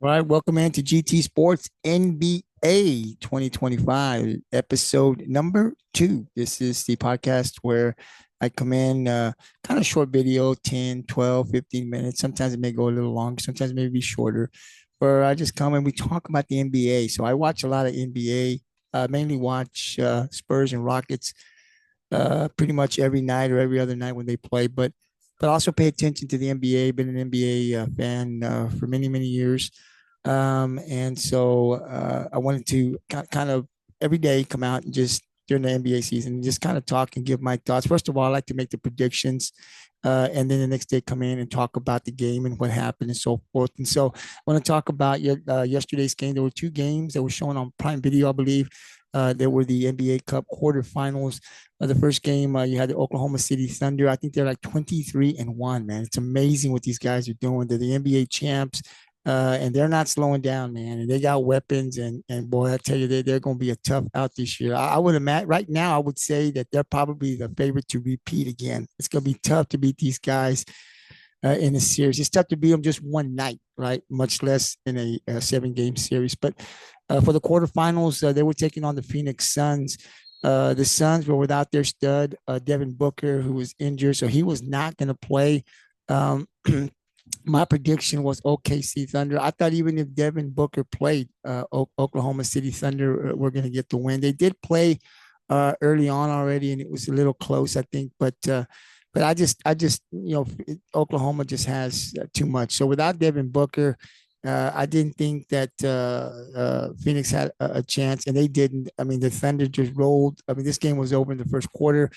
All right, welcome into GT Sports NBA 2025, episode number 2. This is the podcast where I come in kind of short video, 10, 12, 15 minutes. Sometimes it may go a little longer, sometimes it may be shorter, where I just come and we talk about the NBA. So I watch a lot of NBA, mainly watch Spurs and Rockets pretty much every night or every other night when they play, but also pay attention to the NBA. Been an NBA fan for many, many years. And so I wanted to kind of every day come out and just during the NBA season, just kind of talk and give my thoughts. First of all, I like to make the predictions. And then the next day come in and talk about the game and what happened and so forth. And so I want to talk about yesterday's game. There were two games that were shown on Prime Video, I believe. There were the NBA Cup quarterfinals. The first game, you had the Oklahoma City Thunder. I think they're like 23-1, man. It's amazing what these guys are doing. They're the NBA champs. And they're not slowing down, man. And they got weapons, and boy, I tell you, they're going to be a tough out this year. I would imagine right now, I would say that they're probably the favorite to repeat again. It's going to be tough to beat these guys in a series. It's tough to beat them just one night, right? Much less in a 7-game series. But for the quarterfinals, they were taking on the Phoenix Suns. The Suns were without their stud, Devin Booker, who was injured, so he was not going to play. Um, my prediction was OKC Thunder. I thought even if Devin Booker played, Oklahoma City Thunder were going to get the win. They did play early on already, and it was a little close, I think. But I just, Oklahoma just has too much. So without Devin Booker, I didn't think that Phoenix had a chance, and they didn't. I mean, the Thunder just rolled. I mean, this game was over in the first quarter.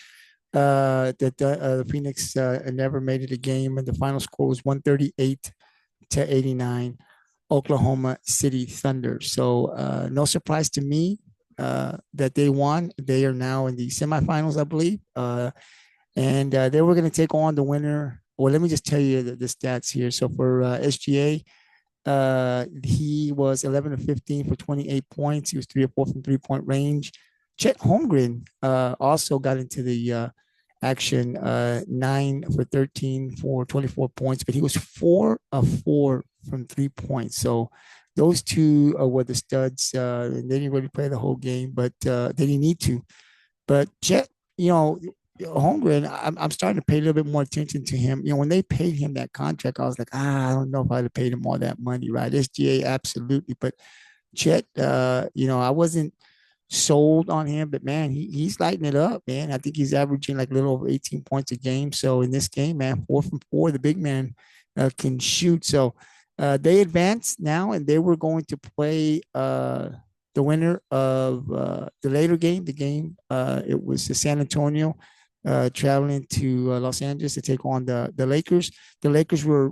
That the Phoenix never made it a game, and the final score was 138-89, Oklahoma City Thunder. So no surprise to me that they won. They are now in the semifinals, I believe, and they were going to take on the winner. Well, let me just tell you the stats here. So for SGA, he was 11 of 15 for 28 points. He was 3 of 4 from 3-point range. Chet Holmgren also got into the action, 9 for 13 for 24 points, but he was 4 of 4 from 3 points. So those two were the studs. And they didn't really play the whole game, but they didn't need to. But Chet, you know, Holmgren, I'm starting to pay a little bit more attention to him. You know, when they paid him that contract, I was like, I don't know if I'd have paid him all that money, right? SGA, absolutely. But Chet, I wasn't sold on him, but man, he's lighting it up, man. I think he's averaging like a little over 18 points a game. So in this game, man, 4 from 4, the big man can shoot. So they advanced now, and they were going to play the winner of the later game. The game it was the San Antonio traveling to Los Angeles to take on the Lakers. The Lakers were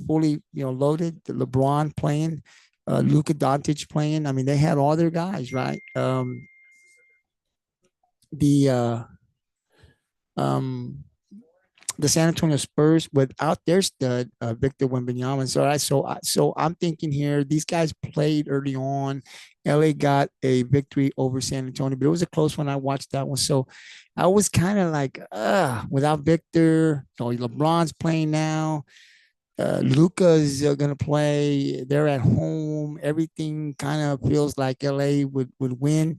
fully loaded. The LeBron playing, Luka Doncic playing. I mean, they had all their guys, right? The um, the San Antonio Spurs without their stud, Victor Wembanyama. So I'm thinking here, these guys played early on. LA got a victory over San Antonio, but it was a close one. I watched that one, so I was kind of like, without Victor, LeBron's playing now. Luca's gonna play. They're at home. Everything kind of feels like LA would win.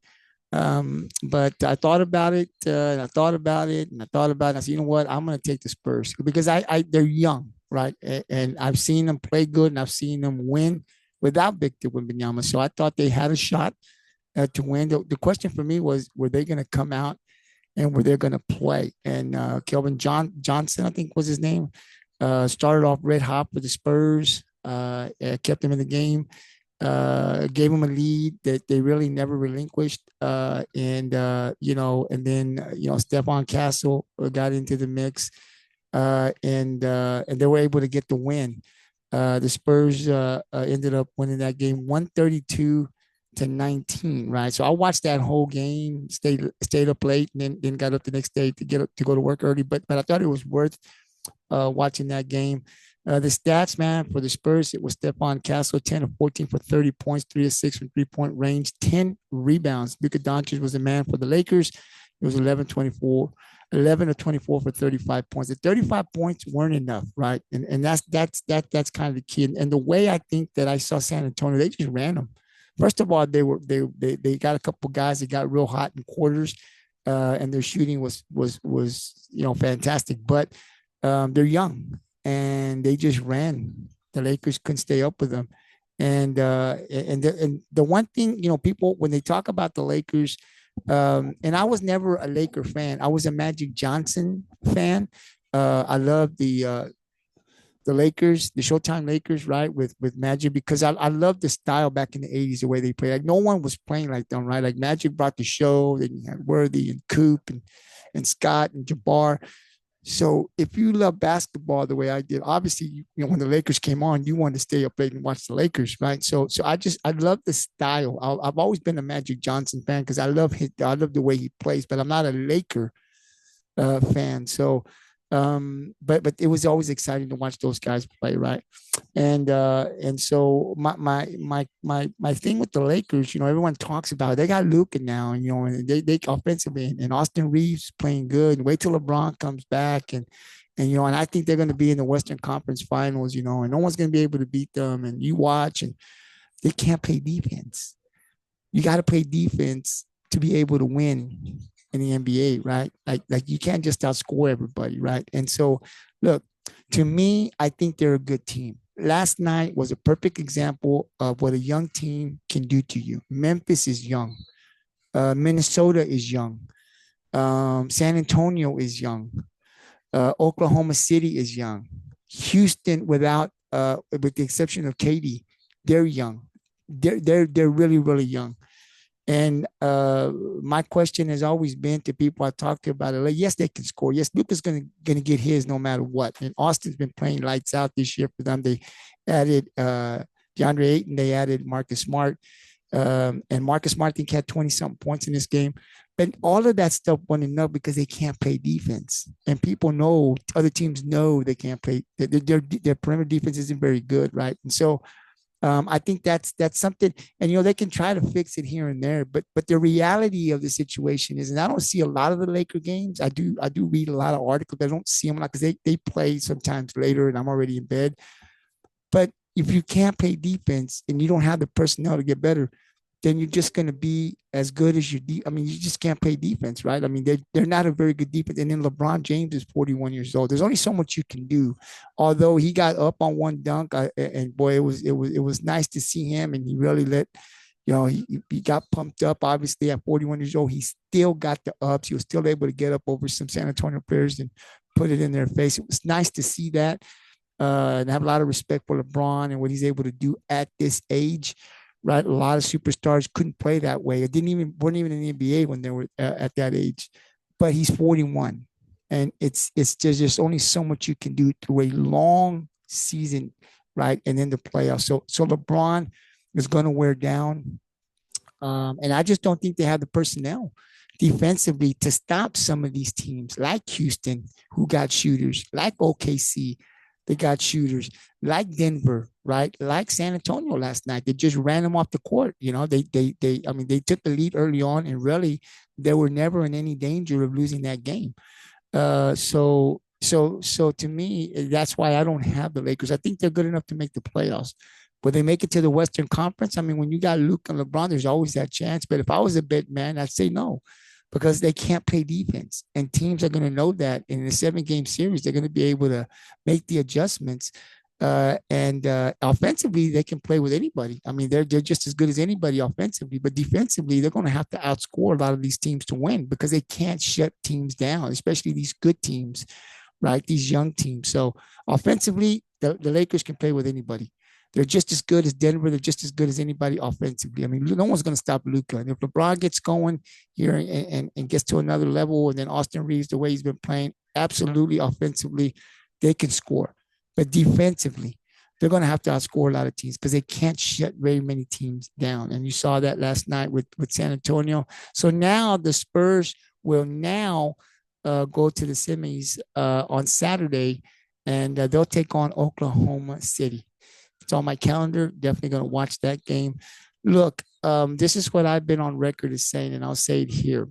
But I thought about it, and I thought about it, and I thought about it. I said, you know what? I'm going to take the Spurs because they're young, right? And I've seen them play good, and I've seen them win without Victor Wembanyama. So I thought they had a shot to win. The question for me was, were they going to come out and were they going to play? And Kelvin Johnson, I think was his name, started off red hot for the Spurs, kept them in the game, gave them a lead that they really never relinquished. And then Stephon Castle got into the mix, and they were able to get the win. The Spurs ended up winning that game 132-19, right? So I watched that whole game, stayed up late, and then got up the next day to get up to go to work early. But I thought it was worth watching that game. The stats, man, for the Spurs, it was Stephon Castle, 10 of 14 for 30 points, 3 of 6 from 3-point range, 10 rebounds. Luka Doncic was the man for the Lakers. It was 11-24 11 or 24 for 35 points. The 35 points weren't enough, right? And that's kind of the key. And the way I think that I saw San Antonio, they just ran them. First of all, they got a couple guys that got real hot in quarters, and their shooting was fantastic. But they're young and they just ran. The Lakers couldn't stay up with them. And the one thing, people when they talk about the Lakers, and I was never a Laker fan. I was a Magic Johnson fan. I love the Lakers, the Showtime Lakers, right, with Magic, because I love the style back in the 80s, the way they played. Like no one was playing like them, right? Like Magic brought the show. Then you had Worthy and Coop and Scott and Jabbar. So if you love basketball the way I did, obviously, when the Lakers came on, you wanted to stay up late and watch the Lakers, right? So I love the style. I've always been a Magic Johnson fan because I love the way he plays, but I'm not a Laker fan. So, but it was always exciting to watch those guys play, right? And so my thing with the Lakers, everyone talks about it. They got Luka now, and they offensively, and Austin Reeves playing good. And wait till LeBron comes back, and I think they're going to be in the Western Conference Finals, and no one's going to be able to beat them. And you watch, and they can't play defense. You got to play defense to be able to win in the NBA, right? Like you can't just outscore everybody, right? And so, look, to me, I think they're a good team. Last night was a perfect example of what a young team can do to you. Memphis is young. Minnesota is young. San Antonio is young. Oklahoma City is young. Houston, with the exception of Katie, they're young. They're really really young. And my question has always been to people I talk to about it. Like, yes, they can score. Yes, Luka's gonna get his no matter what. And Austin's been playing lights out this year for them. They added DeAndre Ayton. They added Marcus Smart. And Marcus Smart, I think, had 20 something points in this game. But all of that stuff wasn't enough because they can't play defense. And people know, other teams know they can't play. Their perimeter defense isn't very good, right? And so I think that's something, and they can try to fix it here and there, but the reality of the situation is, and I don't see a lot of the Laker games. I do read a lot of articles, but I don't see them a lot because they play sometimes later, and I'm already in bed. But if you can't play defense and you don't have the personnel to get better, then you're just going to be as good as I mean, you just can't play defense, right? I mean, they're not a very good defense. And then LeBron James is 41 years old. There's only so much you can do. Although he got up on one dunk, and boy, it was nice to see him, and he really he got pumped up. Obviously, at 41 years old, he still got the ups. He was still able to get up over some San Antonio players and put it in their face. It was nice to see that, and have a lot of respect for LeBron and what he's able to do at this age, right? A lot of superstars couldn't play that way. It weren't even in the NBA when they were at that age. But he's 41, and it's just only so much you can do through a long season, right? And then the playoffs. So LeBron is going to wear down, and I just don't think they have the personnel defensively to stop some of these teams like Houston, who got shooters, like OKC, they got shooters, like Denver, right? Like San Antonio last night. They just ran them off the court. I mean, they took the lead early on, and really, they were never in any danger of losing that game. So to me, that's why I don't have the Lakers. I think they're good enough to make the playoffs. Will they make it to the Western Conference? I mean, when you got Luke and LeBron, there's always that chance. But if I was a bet man, I'd say no, because they can't play defense. And teams are going to know that in a 7-game series, they're going to be able to make the adjustments. And offensively, they can play with anybody. I mean, they're just as good as anybody offensively, but defensively, they're going to have to outscore a lot of these teams to win because they can't shut teams down, especially these good teams, right? These young teams. So offensively, the Lakers can play with anybody. They're just as good as Denver. They're just as good as anybody offensively. I mean, no one's going to stop Luka. And if LeBron gets going here and gets to another level, and then Austin Reeves, the way he's been playing, absolutely offensively, they can score. But defensively, they're going to have to outscore a lot of teams because they can't shut very many teams down. And you saw that last night with San Antonio. So now the Spurs will now go to the semis on Saturday, and they'll take on Oklahoma City. It's on my calendar. Definitely going to watch that game. Look, this is what I've been on record as saying, and I'll say it here.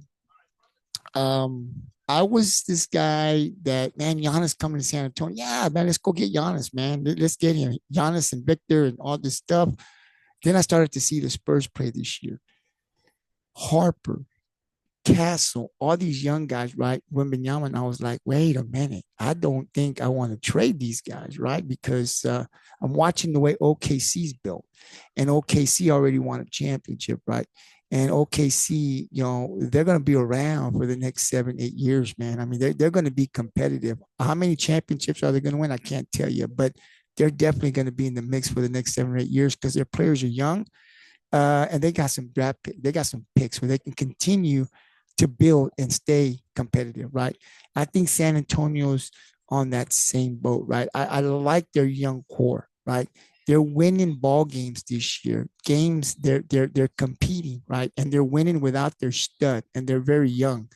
I was this guy that, man, Giannis coming to San Antonio. Yeah, man, let's go get Giannis, man. Let's get him. Giannis and Victor and all this stuff. Then I started to see the Spurs play this year. Harper, Castle, all these young guys, right? Wembanyama, and I was like, wait a minute. I don't think I want to trade these guys, right? Because I'm watching the way OKC's built, and OKC already won a championship, right? And OKC, they're going to be around for the next 7, 8 years, man. I mean, they're going to be competitive. How many championships are they going to win? I can't tell you, but they're definitely going to be in the mix for the next 7 or 8 years because their players are young, and they got some draft pick, they got some picks where they can continue to build and stay competitive, right? I think San Antonio's on that same boat, right? I like their young core, right? They're winning ball games this year. Games they're competing, right? And they're winning without their stud, and they're very young.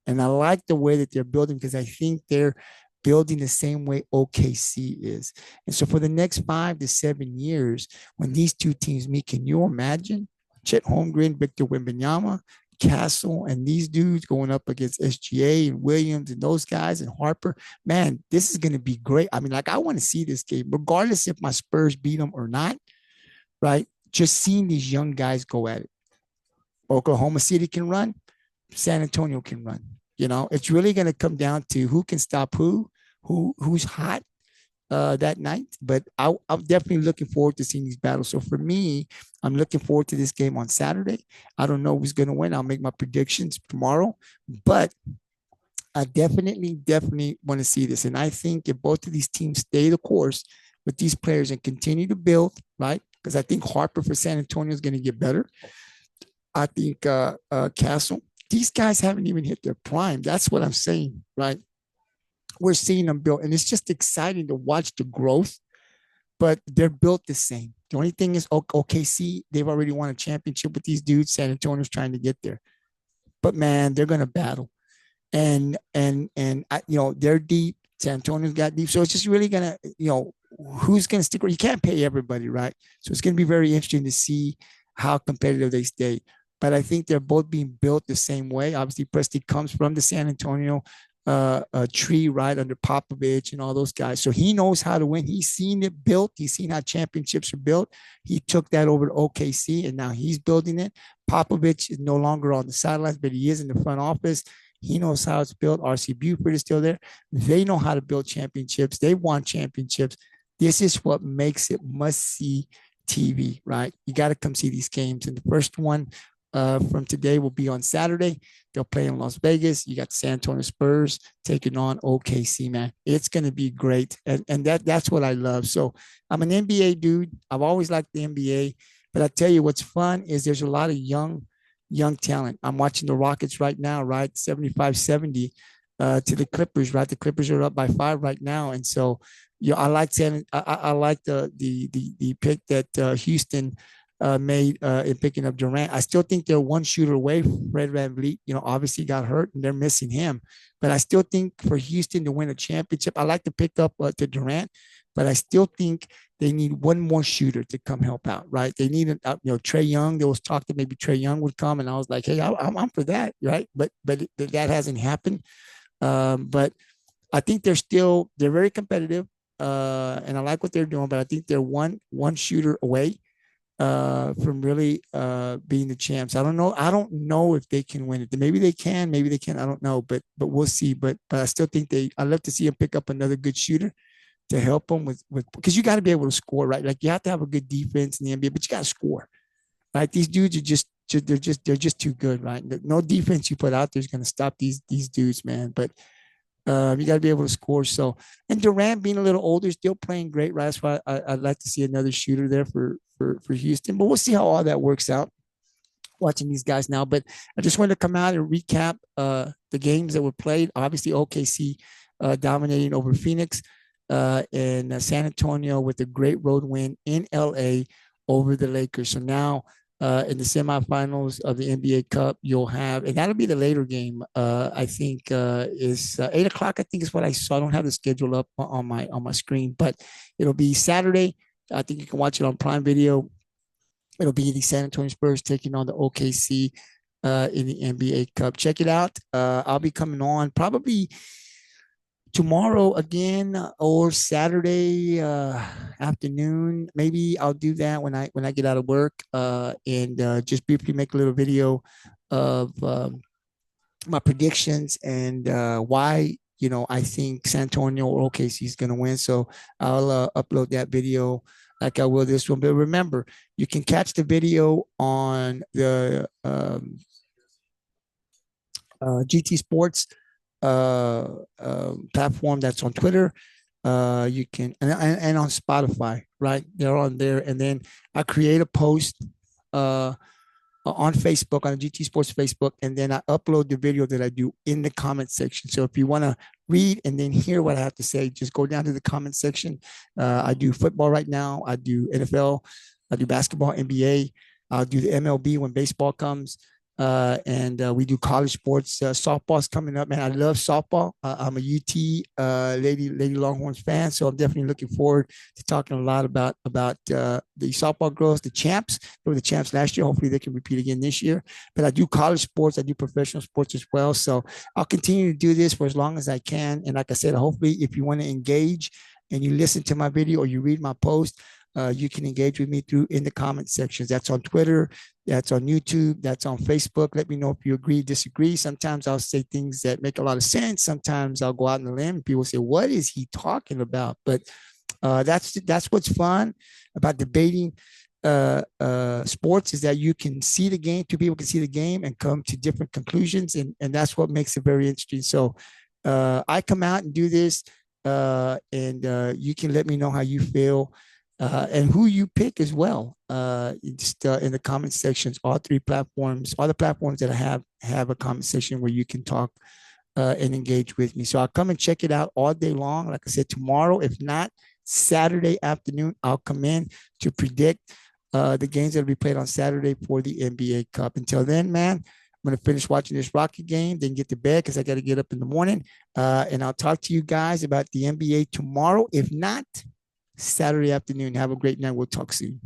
And I like the way that they're building because I think they're building the same way OKC is. And so for the next 5 to 7 years, when these two teams meet, can you imagine Chet Holmgren, Victor Wembanyama, Castle, and these dudes going up against SGA and Williams and those guys and Harper? Man, this is going to be great. I mean, like, I want to see this game, regardless if my Spurs beat them or not, right? Just seeing these young guys go at it. Oklahoma City can run, San Antonio can run. It's really going to come down to who can stop who's hot that night. But I'm definitely looking forward to seeing these battles. So for me, I'm looking forward to this game on Saturday. I don't know who's going to win. I'll make my predictions tomorrow, but I definitely want to see this. And I think if both of these teams stay the course with these players and continue to build, right? Because I think Harper for San Antonio is going to get better. I think Castle, these guys haven't even hit their prime. That's what I'm saying, right? We're seeing them build, and it's just exciting to watch the growth, but they're built the same. The only thing is OKC, they've already won a championship with these dudes. San Antonio's trying to get there. But man, they're going to battle. And they're deep. San Antonio's got deep. So it's just really going to, who's going to stick around? You can't pay everybody, right? So it's going to be very interesting to see how competitive they stay. But I think they're both being built the same way. Obviously, Presti comes from the San Antonio tree, right, under Popovich and all those guys. So he knows how to win. He's seen it built. He's seen how championships are built. He took that over to OKC, and now he's building it. Popovich is no longer on the sidelines, but he is in the front office. He knows how it's built. R.C. Buford is still there. They know how to build championships. They won championships. This is what makes it must-see TV, right? You got to come see these games. And the first one from today will be on Saturday. They'll play in Las Vegas. You got the San Antonio Spurs taking on OKC, man. It's going to be great. And that's what I love. So I'm an NBA dude. I've always liked the NBA. But I tell you what's fun is there's a lot of young talent. I'm watching the Rockets right now, right? 75-70 to the Clippers, right? The Clippers are up by 5 right now. And so, I like I like the pick that Houston made in picking up Durant. I still think they're one shooter away from Fred VanVleet. Obviously got hurt and they're missing him. But I still think for Houston to win a championship, I like to pick up to Durant, but I still think they need one more shooter to come help out, right? They need, Trae Young. There was talk that maybe Trae Young would come, and I was like, hey, I'm for that, right? But that hasn't happened. But I think they're very competitive, and I like what they're doing. But I think they're one shooter away from really being the champs. I don't know. I don't know if they can win it. Maybe they can. Maybe they can. I don't know. But we'll see. But I still think I'd love to see them pick up another good shooter to help them with because you got to be able to score, right? Like you have to have a good defense in the NBA, but you got to score, right? These dudes are they're just too good, right? No defense you put out there is going to stop these dudes, man. But you got to be able to score. So, and Durant being a little older, still playing great, right? That's why I'd like to see another shooter there for Houston. But we'll see how all that works out. Watching these guys now, but I just wanted to come out and recap the games that were played. Obviously, OKC dominating over Phoenix, and San Antonio with a great road win in LA over the Lakers. So now in the semifinals of the NBA Cup, you'll have, and that'll be the later game. I think is 8 o'clock. I think is what I saw. I don't have the schedule up on my screen, but it'll be Saturday. I think you can watch it on Prime Video. It'll be the San Antonio Spurs taking on the OKC in the NBA Cup. Check it out. I'll be coming on probably tomorrow again or Saturday afternoon. Maybe I'll do that when I get out of work and just briefly make a little video of my predictions and why I think San Antonio or OKC is going to win. So I'll upload that video like I will this one. But remember, you can catch the video on the GT Sports platform that's on Twitter. You can and on Spotify, right? They're on there, and then I create a post uh, on Facebook, on the GT Sports Facebook, and then I upload the video that I do in the comment section. So if you want to read and then hear what I have to say, just go down to the comment section. I do football right now. I do NFL. I do basketball, NBA. I'll do the MLB when baseball comes. And we do college sports. Softball's coming up, man. I love softball. I'm a UT Lady Longhorns fan, so I'm definitely looking forward to talking a lot about the softball girls, the champs. They were the champs last year. Hopefully, they can repeat again this year. But I do college sports. I do professional sports as well. So I'll continue to do this for as long as I can. And like I said, hopefully, if you want to engage and you listen to my video or you read my post, you can engage with me through in the comment sections. That's on Twitter, that's on YouTube, that's on Facebook. Let me know if you agree, disagree. Sometimes I'll say things that make a lot of sense. Sometimes I'll go out on the limb and people say, what is he talking about? But that's what's fun about debating sports, is that you can see the game, two people can see the game and come to different conclusions. And that's what makes it very interesting. So I come out and do this and you can let me know how you feel. And who you pick as well. Just in the comment sections, all the platforms that I have a comment section where you can talk and engage with me. So I'll come and check it out all day long. Like I said, tomorrow, if not Saturday afternoon, I'll come in to predict the games that will be played on Saturday for the NBA Cup. Until then, man, I'm going to finish watching this Rocket game, then get to bed because I got to get up in the morning. And I'll talk to you guys about the NBA tomorrow. If not, Saturday afternoon. Have a great night. We'll talk soon.